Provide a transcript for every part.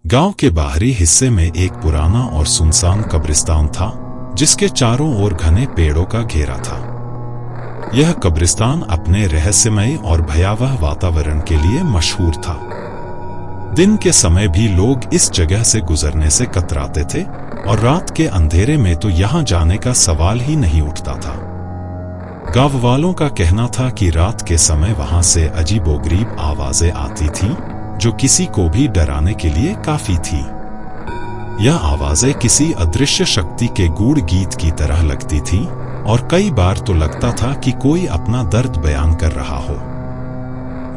गांव के बाहरी हिस्से में एक पुराना और सुनसान कब्रिस्तान था, जिसके चारों ओर घने पेड़ों का घेरा था। यह कब्रिस्तान अपने रहस्यमय और भयावह वातावरण के लिए मशहूर था। दिन के समय भी लोग इस जगह से गुजरने से कतराते थे और रात के अंधेरे में तो यहां जाने का सवाल ही नहीं उठता था। गांव वालों का कहना था कि रात के समय वहां से अजीबोगरीब आवाजें आती थीं, जो किसी को भी डराने के लिए काफी थी। यह आवाजें किसी अदृश्य शक्ति के गूढ़ गीत की तरह लगती थीं और कई बार तो लगता था कि कोई अपना दर्द बयान कर रहा हो।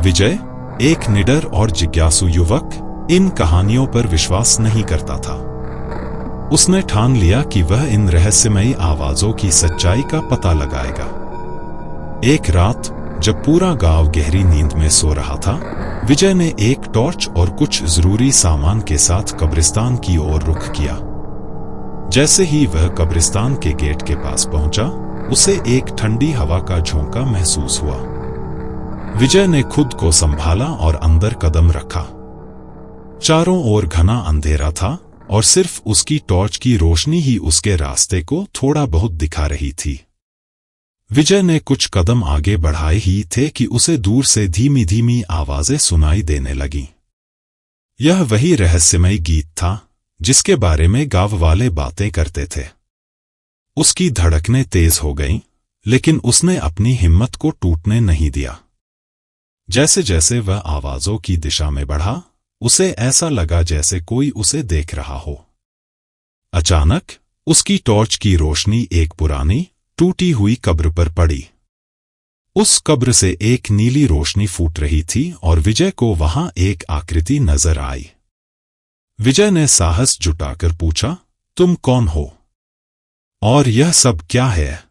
विजय, एक निडर और जिज्ञासु युवक, इन कहानियों पर विश्वास नहीं करता था। उसने ठान लिया कि वह इन रहस्यमयी आवाजों की सच्चाई का पता लगाएगा। एक रात जब पूरा गांव गहरी नींद में सो रहा था, विजय ने एक टॉर्च और कुछ जरूरी सामान के साथ कब्रिस्तान की ओर रुख किया। जैसे ही वह कब्रिस्तान के गेट के पास पहुंचा, उसे एक ठंडी हवा का झोंका महसूस हुआ। विजय ने खुद को संभाला और अंदर कदम रखा। चारों ओर घना अंधेरा था और सिर्फ उसकी टॉर्च की रोशनी ही उसके रास्ते को थोड़ा बहुत दिखा रही थी। विजय ने कुछ कदम आगे बढ़ाए ही थे कि उसे दूर से धीमी धीमी आवाजें सुनाई देने लगीं। यह वही रहस्यमय गीत था जिसके बारे में गांव वाले बातें करते थे। उसकी धड़कनें तेज हो गईं, लेकिन उसने अपनी हिम्मत को टूटने नहीं दिया। जैसे जैसे वह आवाजों की दिशा में बढ़ा, उसे ऐसा लगा जैसे कोई उसे देख रहा हो। अचानक उसकी टॉर्च की रोशनी एक पुरानी टूटी हुई कब्र पर पड़ी। उस कब्र से एक नीली रोशनी फूट रही थी और विजय को वहां एक आकृति नजर आई। विजय ने साहस जुटाकर पूछा, तुम कौन हो और यह सब क्या है?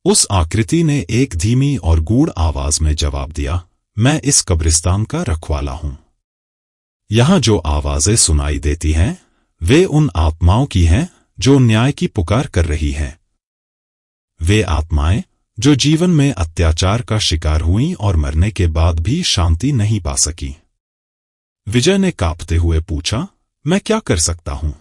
उस आकृति ने एक धीमी और गूढ़ आवाज में जवाब दिया, मैं इस कब्रिस्तान का रखवाला हूं। यहां जो आवाजें सुनाई देती हैं, वे उन आत्माओं की हैं जो न्याय की पुकार कर रही हैं। वे आत्माएं जो जीवन में अत्याचार का शिकार हुईं और मरने के बाद भी शांति नहीं पा सकी। विजय ने कांपते हुए पूछा, मैं क्या कर सकता हूं?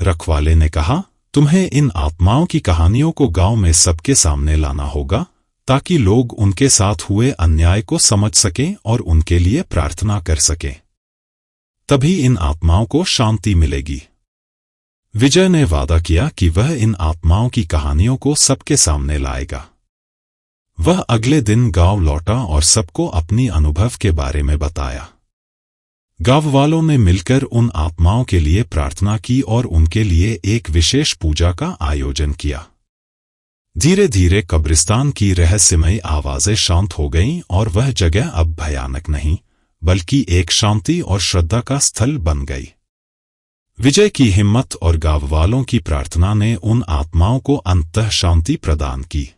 रखवाले ने कहा, तुम्हें इन आत्माओं की कहानियों को गांव में सबके सामने लाना होगा, ताकि लोग उनके साथ हुए अन्याय को समझ सकें और उनके लिए प्रार्थना कर सकें। तभी इन आत्माओं को शांति मिलेगी। विजय ने वादा किया कि वह इन आत्माओं की कहानियों को सबके सामने लाएगा। वह अगले दिन गांव लौटा और सबको अपनी अनुभव के बारे में बताया। गांव वालों ने मिलकर उन आत्माओं के लिए प्रार्थना की और उनके लिए एक विशेष पूजा का आयोजन किया। धीरे धीरे कब्रिस्तान की रहस्यमयी आवाजें शांत हो गईं और वह जगह अब भयानक नहीं, बल्कि एक शांति और श्रद्धा का स्थल बन गई। विजय की हिम्मत और गांव वालों की प्रार्थना ने उन आत्माओं को अंततः शांति प्रदान की।